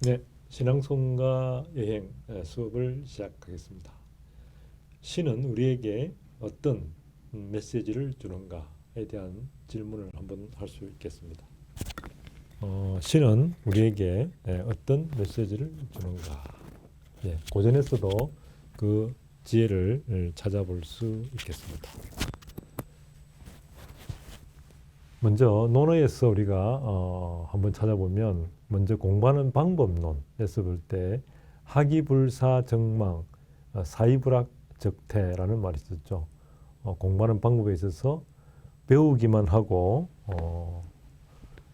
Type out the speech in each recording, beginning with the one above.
네, 신앙송가 여행 수업을 시작하겠습니다. 시는 우리에게 어떤 메시지를 주는가에 대한 질문을 한번 할 수 있겠습니다. 시는 우리에게 어떤 메시지를 주는가? 고전에서도 그 지혜를 찾아볼 수 있겠습니다. 먼저 논어에서 우리가 한번 찾아보면 먼저 공부하는 방법론에서 볼 때 하기불사정망 사이불학적태라는 말이 있었죠. 공부하는 방법에 있어서 배우기만 하고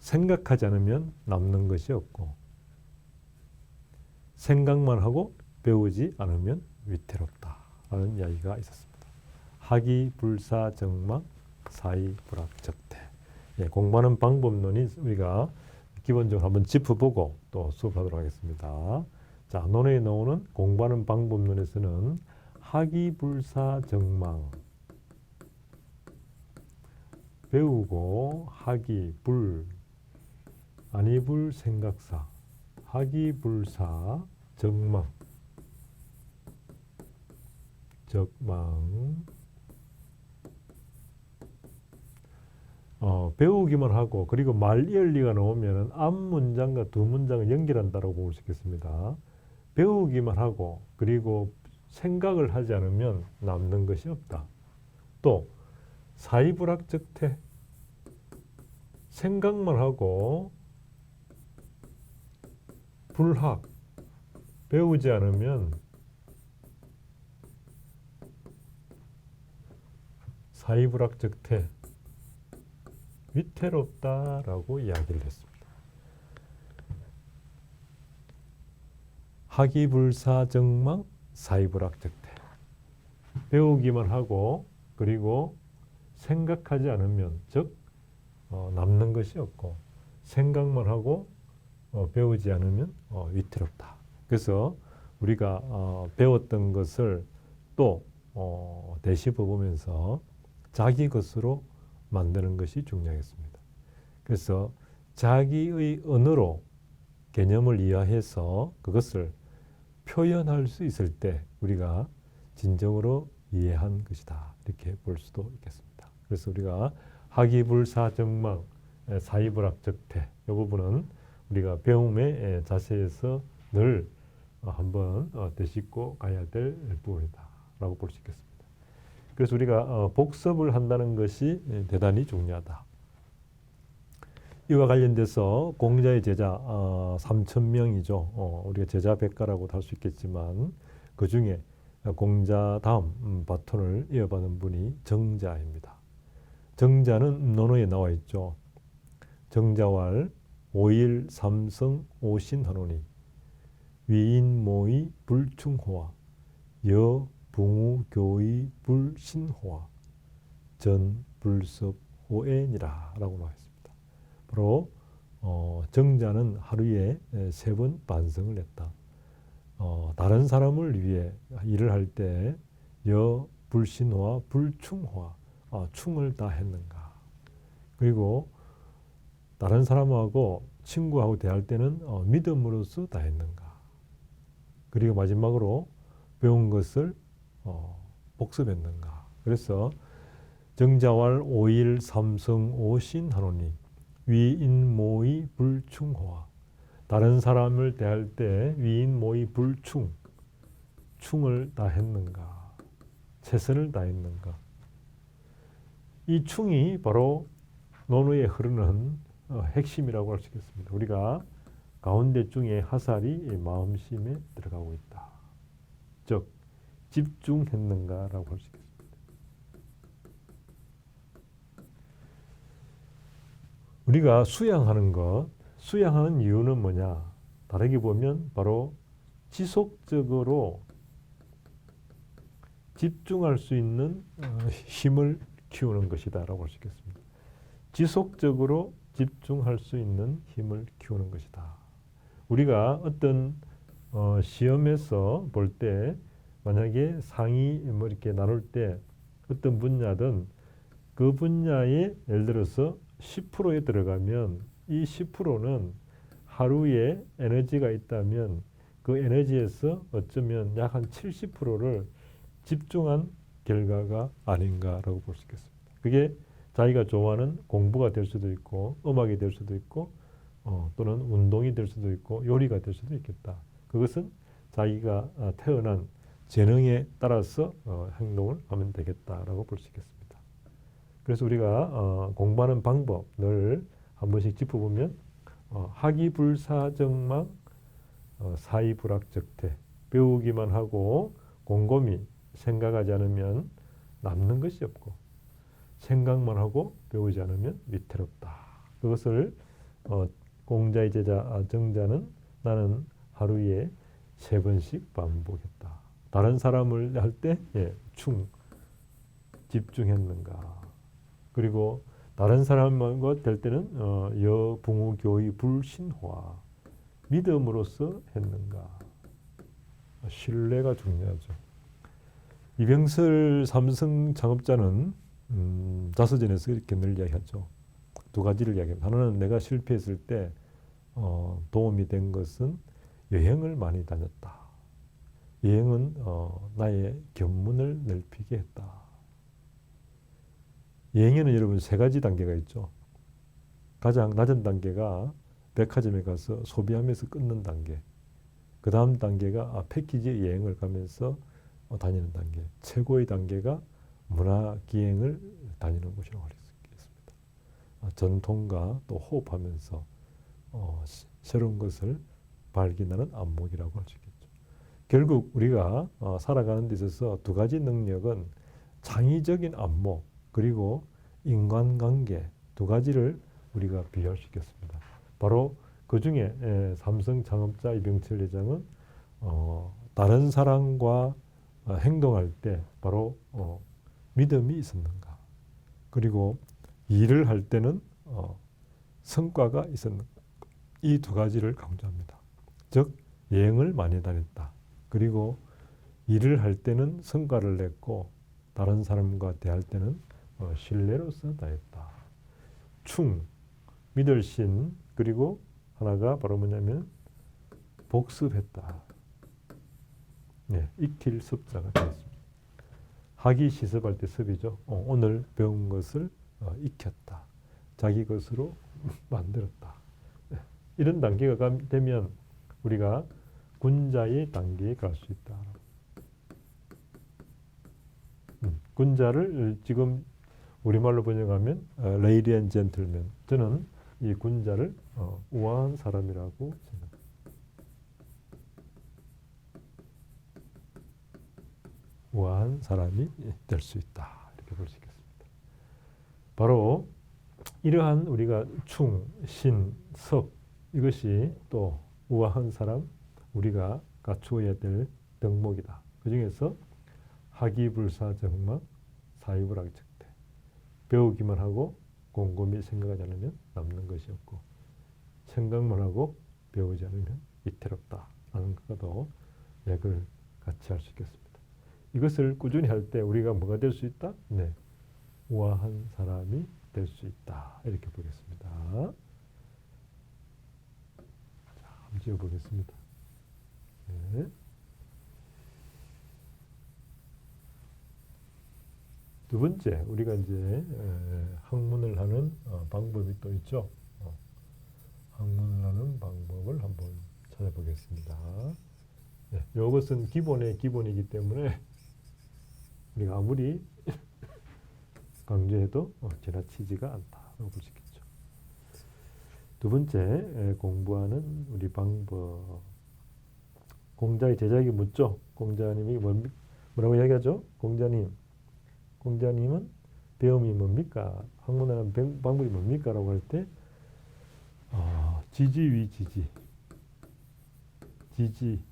생각하지 않으면 남는 것이 없고 생각만 하고 배우지 않으면 위태롭다라는 이야기가 있었습니다. 하기불사정망 사이불학적태. 공부하는 방법론이 우리가 기본적으로 한번 짚어보고 또 수업하도록 하겠습니다. 자, 논어에 나오는 공부하는 방법론에서는 하기불사정망 배우고 하기불 아니불 생각사 하기불사 정망 적망 배우기만 하고 그리고 말이얼리가 나오면 앞 문장과 두 문장을 연결한다고 볼 수 있겠습니다. 배우기만 하고 그리고 생각을 하지 않으면 남는 것이 없다. 또 사이불학적태 생각만 하고 불학 배우지 않으면 사이불학적태 위태롭다라고 이야기를 했습니다. 하기불사정망 사이불학적태 배우기만 하고 그리고 생각하지 않으면 즉 남는 것이 없고 생각만 하고 배우지 않으면 위태롭다. 그래서 우리가 배웠던 것을 또 되짚어 보면서 자기 것으로 만드는 것이 중요하겠습니다. 그래서 자기의 언어로 개념을 이해해서 그것을 표현할 수 있을 때 우리가 진정으로 이해한 것이다. 이렇게 볼 수도 있겠습니다. 그래서 우리가 하기불사정망 사이불학적태 이 부분은 우리가 배움의 자세에서 늘 한번 되짚고 가야 될 부분이다 라고 볼 수 있겠습니다. 그래서 우리가 복습을 한다는 것이 대단히 중요하다. 이와 관련돼서 공자의 제자 3,000명이죠. 우리가 제자 백가라고도 할 수 있겠지만 그 중에 공자 다음 바톤을 이어받은 분이 정자입니다. 정자는 논어에 나와 있죠. 정자왈 오일 삼성 오신하노니 위인모의 불충호와 여 붕우교의 불신호와 전불섭호애니라 라고 나와 있습니다. 바로 정자는 하루에 3번 반성을 했다. 다른 사람을 위해 일을 할 때 여 불신호와 불충호와 충을 다 했는가. 그리고 다른 사람하고 친구하고 대할 때는 믿음으로써 다 했는가. 그리고 마지막으로 배운 것을 복습했는가. 그래서 정자왈 오일 삼성 오신하노니 위인모의 불충호와 다른 사람을 대할 때 위인모의 불충 충을 다 했는가. 최선을 다했는가. 이 충이 바로 논어에 흐르는 핵심이라고 할 수 있겠습니다. 우리가 가운데 중에 하살이 마음심에 들어가고 있다. 즉 집중했는가라고 할 수 있겠습니다. 우리가 수양하는 이유는 뭐냐? 다르게 보면 바로 지속적으로 집중할 수 있는 힘을 키우는 것이다라고 할 수 있겠습니다. 지속적으로 집중할 수 있는 힘을 키우는 것이다. 우리가 어떤 시험에서 볼 때 만약에 상위 이렇게 나눌 때 어떤 분야든 그 분야에 예를 들어서 10%에 들어가면 이 10%는 하루에 에너지가 있다면 그 에너지에서 어쩌면 약 한 70%를 집중한 결과가 아닌가라고 볼 수 있겠습니다. 그게 자기가 좋아하는 공부가 될 수도 있고 음악이 될 수도 있고 또는 운동이 될 수도 있고 요리가 될 수도 있겠다. 그것은 자기가 태어난 재능에 따라서 행동을 하면 되겠다라고 볼 수 있겠습니다. 그래서 우리가 공부하는 방법을 한 번씩 짚어보면 하기불사정망 사이불학적태, 배우기만 하고 곰곰이 생각하지 않으면 남는 것이 없고 생각만 하고 배우지 않으면 위태롭다. 그것을 공자의 제자 정자는 나는 하루에 3번씩 반복했다. 다른 사람을 할 때 집중했는가. 그리고 다른 사람과 될 때는 여붕우교의 불신화, 믿음으로써 했는가. 신뢰가 중요하죠. 이병설 삼성 창업자는 자서전에서 이렇게 늘 이야기하죠. 2가지를 이야기합니다. 하나는 내가 실패했을 때 도움이 된 것은 여행을 많이 다녔다. 여행은 나의 견문을 넓히게 했다. 여행에는 여러분 3가지 단계가 있죠. 가장 낮은 단계가 백화점에 가서 소비하면서 끊는 단계. 그 다음 단계가 패키지 여행을 가면서 다니는 단계. 최고의 단계가 문화기행을 다니는 곳이라고 할 수 있겠습니다. 전통과 또 호흡하면서 새로운 것을 발견하는 안목이라고 할 수 있겠죠. 결국 우리가 살아가는 데 있어서 2가지 능력은 창의적인 안목 그리고 인간관계 2가지를 우리가 비교할 수 있겠습니다. 바로 그 중에 삼성 창업자 이병철 회장은 다른 사람과 행동할 때 바로 믿음이 있었는가. 그리고 일을 할 때는 성과가 있었는가. 이 2가지를 강조합니다. 즉 여행을 많이 다녔다. 그리고 일을 할 때는 성과를 냈고 다른 사람과 대할 때는 신뢰로서 다했다. 충, 믿을 신, 그리고 하나가 바로 뭐냐면 복습했다. 익힐 습자가 되었습니다. 학이 시습할 때 습이죠. 오늘 배운 것을 익혔다. 자기 것으로 만들었다. 이런 단계가 되면 우리가 군자의 단계에 갈 수 있다. 군자를 지금 우리말로 번역하면 레이디 앤 젠틀맨. 저는 이 군자를 우아한 사람이라고 생각합니다. 우아한 사람이 될 수 있다. 이렇게 볼 수 있겠습니다. 바로 이러한 우리가 충, 신, 섭 이것이 또 우아한 사람 우리가 갖추어야 될 덕목이다. 그 중에서 하기불사정망 사이불학적태. 배우기만 하고 곰곰이 생각하지 않으면 남는 것이 없고 생각만 하고 배우지 않으면 위태롭다 라는 것과도 맥을 같이 할 수 있겠습니다. 이것을 꾸준히 할 때 우리가 뭐가 될 수 있다? 우아한 사람이 될 수 있다. 이렇게 보겠습니다. 자, 한번 지어보겠습니다. 두 번째, 우리가 이제 학문을 하는 방법이 또 있죠. 학문을 하는 방법을 한번 찾아보겠습니다. 이것은 기본의 기본이기 때문에 우리가 아무리 강조해도 지나치지가 않다고 볼 수 있겠죠. 두 번째, 공부하는 우리 방법. 공자의 제자에게 묻죠. 공자님이 뭐라고 이야기하죠? 공자님은 배움이 뭡니까? 학문하는 방법이 뭡니까? 라고 할 때 지지위지지. 지지.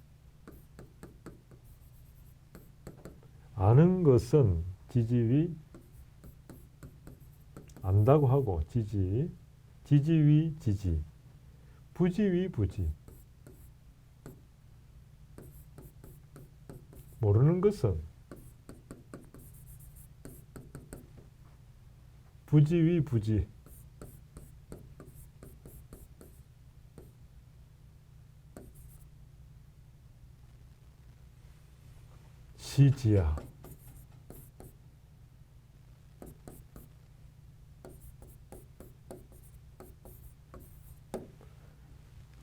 아는 것은 지지위 안다고 하고 지지. 지지위 지지. 부지위 부지. 모르는 것은 부지위 부지. 시지야.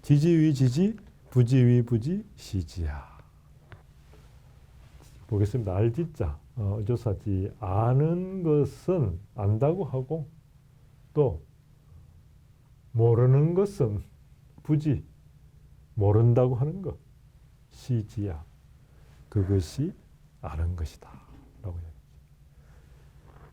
지지위 지지, 부지위 부지, 시지야. 보겠습니다. 알지자, 조사지. 아는 것은 안다고 하고, 또 모르는 것은 부지, 모른다고 하는 것. 시지야. 그것이 아는 것이다. 라고 이야기하죠.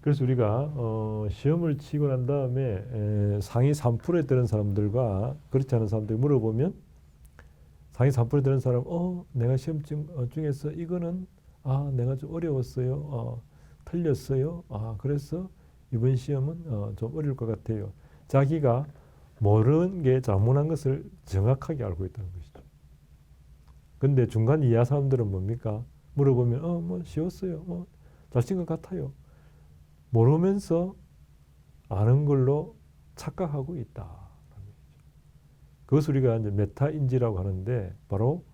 그래서 우리가 시험을 치고 난 다음에 상위 3%에 드는 사람들과 그렇지 않은 사람들 물어보면, 상위 3%에 드는 사람, 내가 시험 중에서 이거는 내가 좀 어려웠어요. 틀렸어요. 그래서 이번 시험은 좀 어려울 것 같아요. 자기가 모르는 게 자문한 것을 정확하게 알고 있다는 것이죠. 근데 중간 이하 사람들은 뭡니까? 물어보면 뭐 쉬웠어요. 잘 친 것 같아요. 모르면서 아는 걸로 착각하고 있다. 그것을 우리가 이제 메타인지라고 하는데, 바로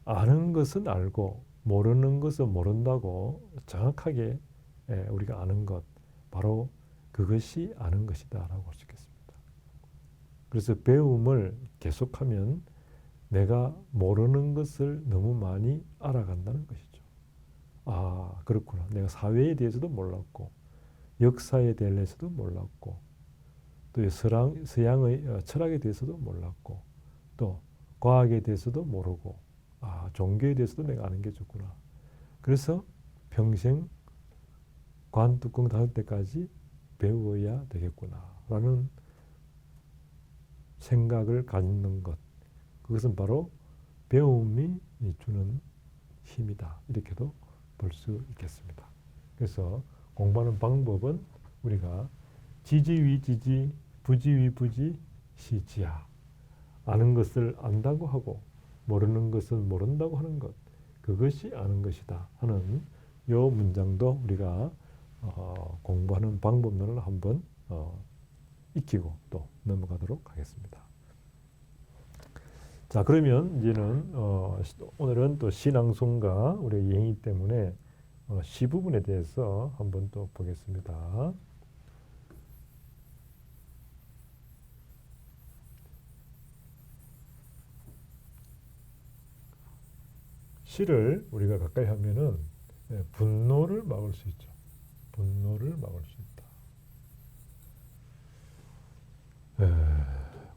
아는 것은 알고 모르는 것은 모른다고 정확하게 우리가 아는 것, 바로 그것이 아는 것이다라고 할 수 있겠습니다. 그래서 배움을 계속하면 내가 모르는 것을 너무 많이 알아간다는 것이죠. 그렇구나. 내가 사회에 대해서도 몰랐고, 역사에 대해서도 몰랐고, 또 서양의 철학에 대해서도 몰랐고, 또 과학에 대해서도 모르고, 종교에 대해서도 내가 아는 게 좋구나. 그래서 평생 관뚜껑 닫을 때까지 배워야 되겠구나 라는 생각을 갖는 것, 그것은 바로 배움이 주는 힘이다. 이렇게도 볼 수 있겠습니다. 그래서 공부하는 방법은 우리가 지지위 지지, 부지위 부지, 시지야. 아는 것을 안다고 하고 모르는 것은 모른다고 하는 것, 그것이 아는 것이다 하는 이 문장도 우리가 공부하는 방법론을 한번 익히고 또 넘어가도록 하겠습니다. 자, 그러면 이제는 오늘은 또 시낭송가 우리 예행이기 때문에 시 부분에 대해서 한번 또 보겠습니다. 시를 우리가 가까이 하면은 분노를 막을 수 있죠. 분노를 막을 수 있다.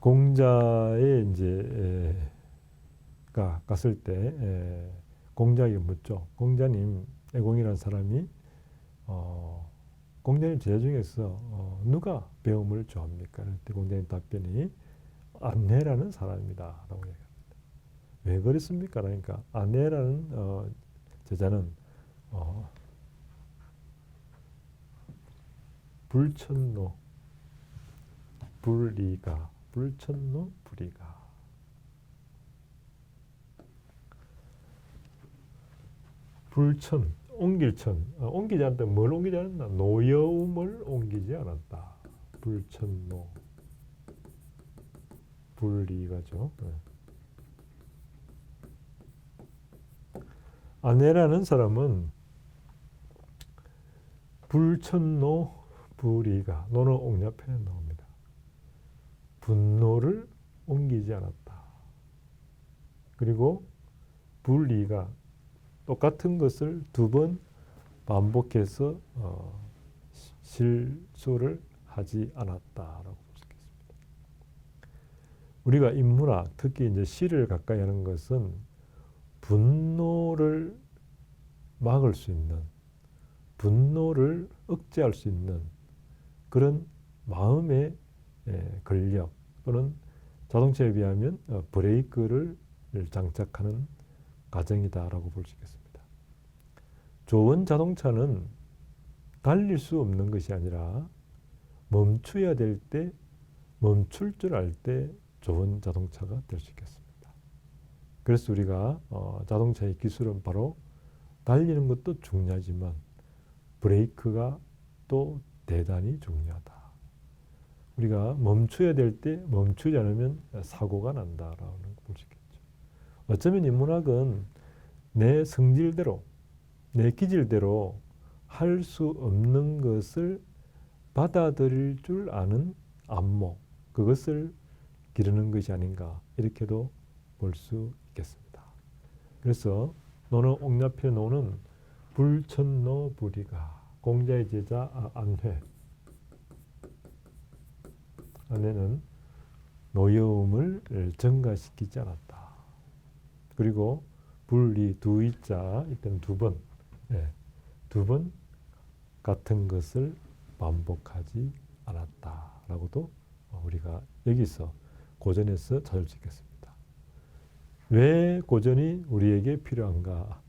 공자에 이제 갔을 때 공자에게 묻죠. 공자님, 애공이라는 사람이 공자님 제자 중에서 누가 배움을 좋아합니까? 그때 공자님 답변이 안내라는 사람이다 라고 얘기합니다. 왜 그랬습니까? 그러니까 안내라는 제자는 불천노 불리가, 불천노 불이가. 불천, 옮길천, 옮기지 않았다. 뭘 옮기지 않았나? 노여움을 옮기지 않았다. 불천노 불리가죠. 아내라는 사람은 불천노 불이가, 노는 옥녀편에 나옵니다. 분노를 옮기지 않았다. 그리고 불리가 똑같은 것을 두 번 반복해서 실수를 하지 않았다라고 볼 수 있겠습니다. 우리가 인문학, 특히 이제 시를 가까이 하는 것은 분노를 막을 수 있는, 분노를 억제할 수 있는 그런 마음의 권력, 또는 자동차에 비하면 브레이크를 장착하는 과정이다라고 볼 수 있겠습니다. 좋은 자동차는 달릴 수 없는 것이 아니라 멈춰야 될 때 멈출 줄 알 때 좋은 자동차가 될 수 있겠습니다. 그래서 우리가 자동차의 기술은 바로 달리는 것도 중요하지만 브레이크가 또 대단히 중요하다. 우리가 멈춰야 될 때 멈추지 않으면 사고가 난다라는 걸 볼 수 있겠죠. 어쩌면 인문학은 내 성질대로 내 기질대로 할 수 없는 것을 받아들일 줄 아는 안목, 그것을 기르는 것이 아닌가 이렇게도 볼 수 있겠습니다. 그래서 노는 옥nap의 노는 불천노 불이가 공자의 제자 안회 안회는 노여움을 증가시키지 않았다. 그리고 불리 두 이자 이때는 두 번, 두 번 같은 것을 반복하지 않았다라고도 우리가 여기서 고전에서 찾을 수 있겠습니다. 왜 고전이 우리에게 필요한가?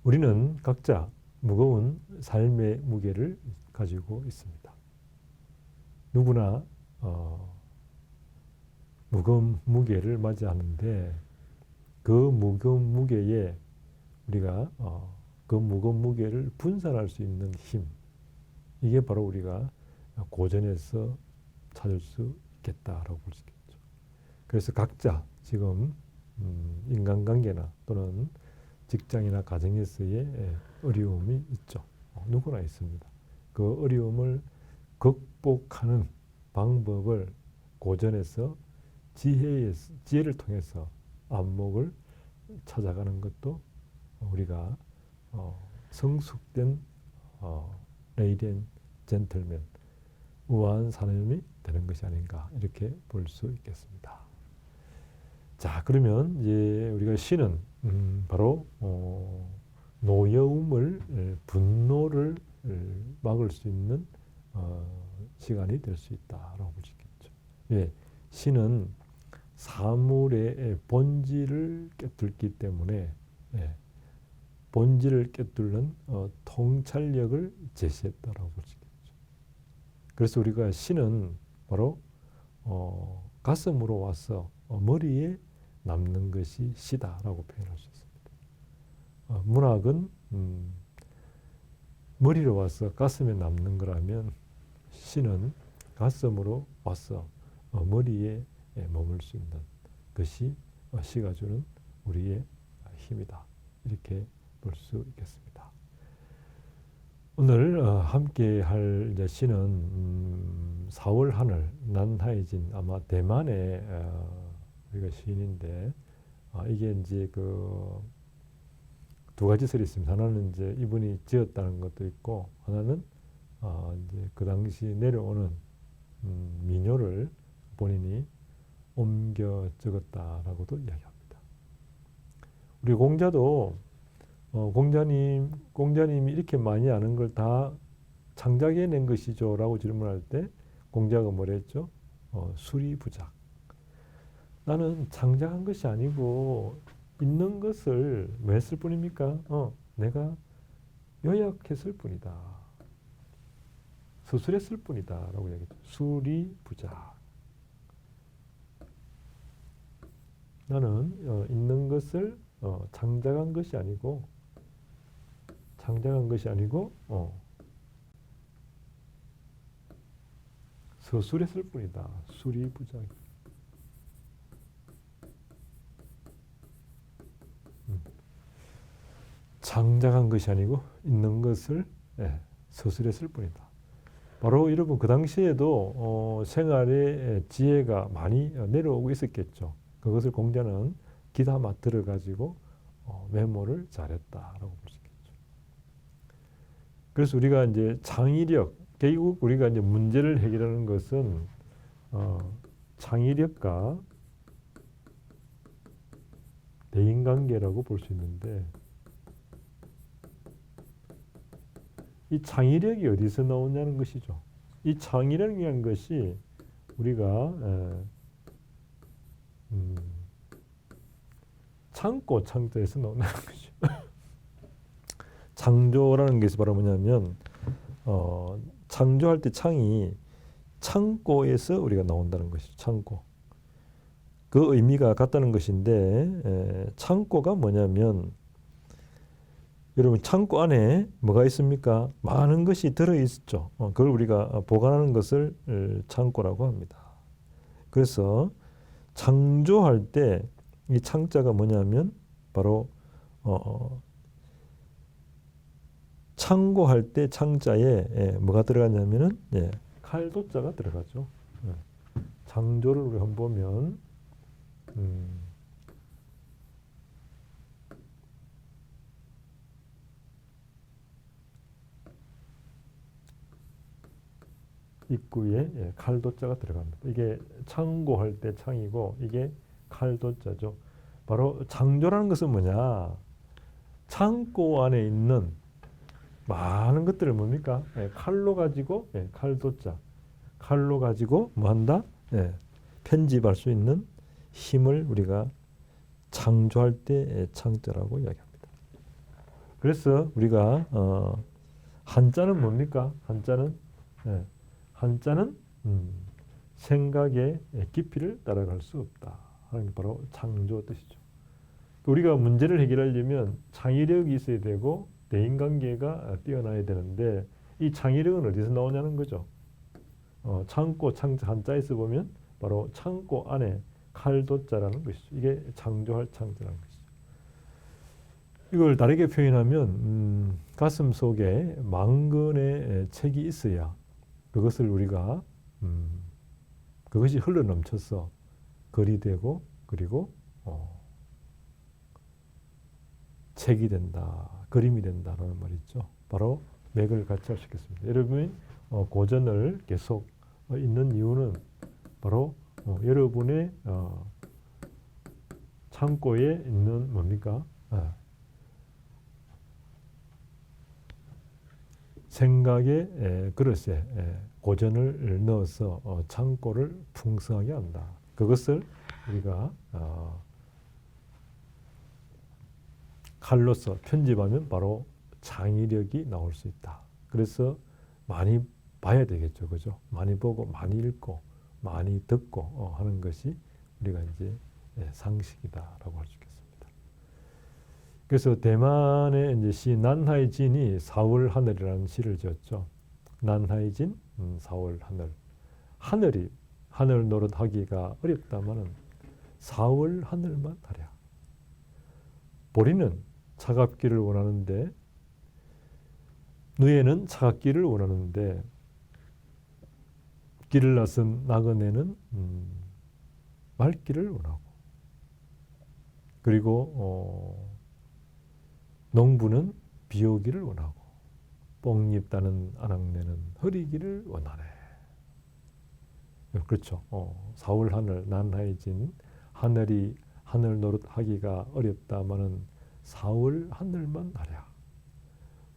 우리는 각자 무거운 삶의 무게를 가지고 있습니다. 누구나 무거운 무게를 맞이하는데 그 무거운 무게에 우리가 그 무거운 무게를 분산할 수 있는 힘, 이게 바로 우리가 고전에서 찾을 수 있겠다라고 볼 수 있겠죠. 그래서 각자 지금 인간관계나 또는 직장이나 가정에서의 어려움이 있죠. 누구나 있습니다. 그 어려움을 극복하는 방법을 고전에서 지혜를 통해서 안목을 찾아가는 것도 우리가 성숙된 레이디앤 젠틀맨, 우아한 사람이 되는 것이 아닌가 이렇게 볼 수 있겠습니다. 자, 그러면 이제 우리가 시는 바로 노여움을, 분노를 막을 수 있는 시간이 될 수 있다라고 볼 수 있겠죠. 예, 시는 사물의 본질을 깨뚫기 때문에 본질을 깨뚫는 통찰력을 제시했다라고 볼 수 있겠죠. 그래서 우리가 시는 바로 가슴으로 와서 머리에 남는 것이 시다라고 표현할 수 있습니다. 문학은 머리로 와서 가슴에 남는 거라면 시는 가슴으로 와서 머리에 머물 수 있는 것이 시가 주는 우리의 힘이다. 이렇게 볼 수 있겠습니다. 오늘 함께 할 이제 시는 4월 하늘 난하이진, 아마 대만의 우리가 시인인데 이게 이제 그 두 가지 설이 있습니다. 하나는 이제 이분이 지었다는 것도 있고, 하나는 이제 그 당시 내려오는 민요를 본인이 옮겨 적었다라고도 이야기합니다. 우리 공자도 공자님이 이렇게 많이 아는 걸 다 창작해낸 것이죠 라고 질문할 때 공자가 뭐랬죠? 수리부작. 나는 창작한 것이 아니고 있는 것을 왜 했을 뿐입니까? 내가 요약했을 뿐이다. 서술했을 뿐이다 라고 이야기했죠. 수리부작. 나는 있는 것을 창작한 것이 아니고 서술했을 뿐이다. 수리부작. 창작한 것이 아니고 있는 것을 서술했을 뿐이다. 바로 여러분 그 당시에도 생활의 지혜가 많이 내려오고 있었겠죠. 그것을 공자는 기담아 들어가지고 메모를 잘했다라고 볼 수 있겠죠. 그래서 우리가 이제 창의력, 결국 우리가 이제 문제를 해결하는 것은 창의력과 대인관계라고 볼 수 있는데, 이 창의력이 어디서 나오냐는 것이죠. 이 창의력이라는 것이 우리가 창조에서 나온다는 거죠. 창조라는 것이 바로 뭐냐면 창조할 때 창이 창고에서 우리가 나온다는 것이죠. 창고. 그 의미가 같다는 것인데 창고가 뭐냐면 여러분 창고 안에 뭐가 있습니까? 많은 것이 들어있죠. 그걸 우리가 보관하는 것을 창고라고 합니다. 그래서 창조할 때 이 창자가 뭐냐면 바로 창고할 때 창자에 뭐가 들어가냐면은 칼도자가 들어가죠. 창조를 우리 한번 보면 입구에 칼도자가 들어갑니다. 이게 창고할 때 창이고 이게 칼도자죠. 바로 창조라는 것은 뭐냐? 창고 안에 있는 많은 것들을 뭡니까? 칼로 가지고 칼도자. 칼로 가지고 뭐 한다? 편집할 수 있는 힘을 우리가 창조할 때 창조라고 이야기합니다. 그래서 우리가 한자는 뭡니까? 한자는 생각의 깊이를 따라갈 수 없다 하는 게 바로 창조 뜻이죠. 우리가 문제를 해결하려면 창의력이 있어야 되고 대인관계가 뛰어나야 되는데 이 창의력은 어디서 나오냐는 거죠. 창고, 창자 한자에서 보면 바로 창고 안에 칼도자라는 것이죠. 이게 창조할 창조라는 것이죠. 이걸 다르게 표현하면 가슴 속에 만근의 책이 있어야 그것을 우리가 그것이 흘러넘쳐서 글이 되고 그리고 책이 된다, 그림이 된다라는 말이죠. 바로 맥을 같이 할 수 있겠습니다. 여러분이 고전을 계속 읽는 이유는 바로 여러분의 창고에 있는 뭡니까? 생각의 그릇에 고전을 넣어서 창고를 풍성하게 한다. 그것을 우리가 칼로서 편집하면 바로 창의력이 나올 수 있다. 그래서 많이 봐야 되겠죠, 그죠? 많이 보고 많이 읽고 많이 듣고 하는 것이 우리가 이제 상식이다라고 할 수 있겠습니다. 그래서 대만의 이제 시 난하이진이 4월 하늘이라는 시를 지었죠. 난하이진 4월 하늘. 하늘이 하늘 노릇하기가 어렵다마는 4월 하늘만 하랴. 보리는 차갑기를 원하는데 누에는 차갑기를 원하는데 길을 나선 나그네는 맑기를 원하고 그리고 농부는 비 오기를 원하고 뽕잎 따는 아낙네는 흐리기를 원하네. 그렇죠. 4월 하늘 난하이진 하늘이 하늘 노릇하기가 어렵다마는 4월 하늘만 하랴.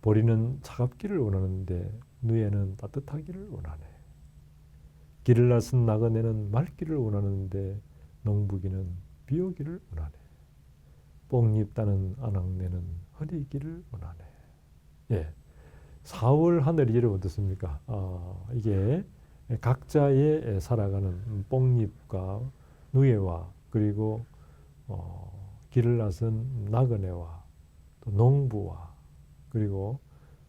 보리는 차갑기를 원하는데 누에는 따뜻하기를 원하네. 길을 나선 나그네는 맑기를 원하는데 농부기는 비 오기를 원하네. 뽕잎 따는 아낙네는 흐리기를 원하네. 예, 4월 하늘이 여러분 어떻습니까? 이게 각자의 살아가는 뽕잎과 누에와 그리고 길을 나선 나그네와 또 농부와 그리고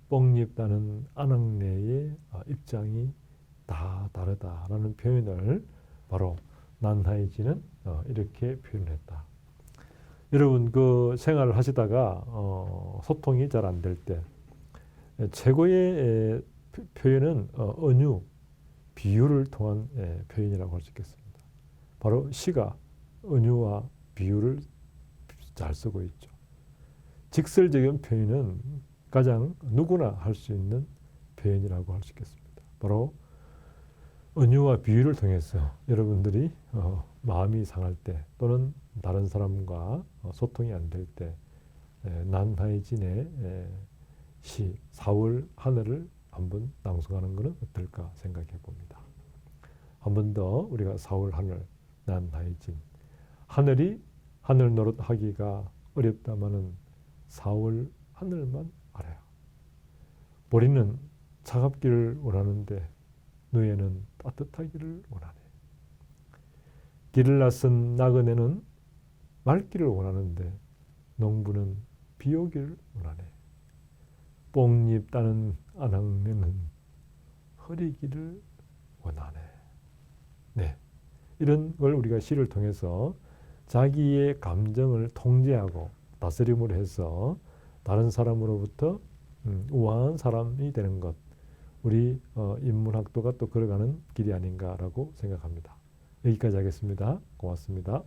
뽕잎 따는 아낙네의 입장이 다 다르다라는 표현을 바로 난하이진은 이렇게 표현했다. 여러분 그 생활을 하시다가 소통이 잘 안 될 때 최고의 표현은 은유, 비유를 통한 표현이라고 할 수 있겠습니다. 바로 시가 은유와 비유를 잘 쓰고 있죠. 직설적인 표현은 가장 누구나 할 수 있는 표현이라고 할 수 있겠습니다. 바로 은유와 비유를 통해서 여러분들이 마음이 상할 때 또는 다른 사람과 소통이 안 될 때 난하이진의 시 4월 하늘을 한번 낭송하는 것은 어떨까 생각해 봅니다. 한 번 더 우리가 4월 하늘 난하이진 하늘이 하늘 노릇하기가 어렵다마는 4월 하늘만 알아요. 보리는 차갑기를 원하는데 누에는 따뜻하기를 원하네. 길을 나선 나그네는 맑기를 원하는데 농부는 비 오기를 원하네. 뽕잎 따는 아낙네는 흐리기를 원하네. 네, 이런 걸 우리가 시를 통해서 자기의 감정을 통제하고 다스림을 해서 다른 사람으로부터 우아한 사람이 되는 것. 우리 인문학도가 또 걸어가는 길이 아닌가라고 생각합니다. 여기까지 하겠습니다. 고맙습니다.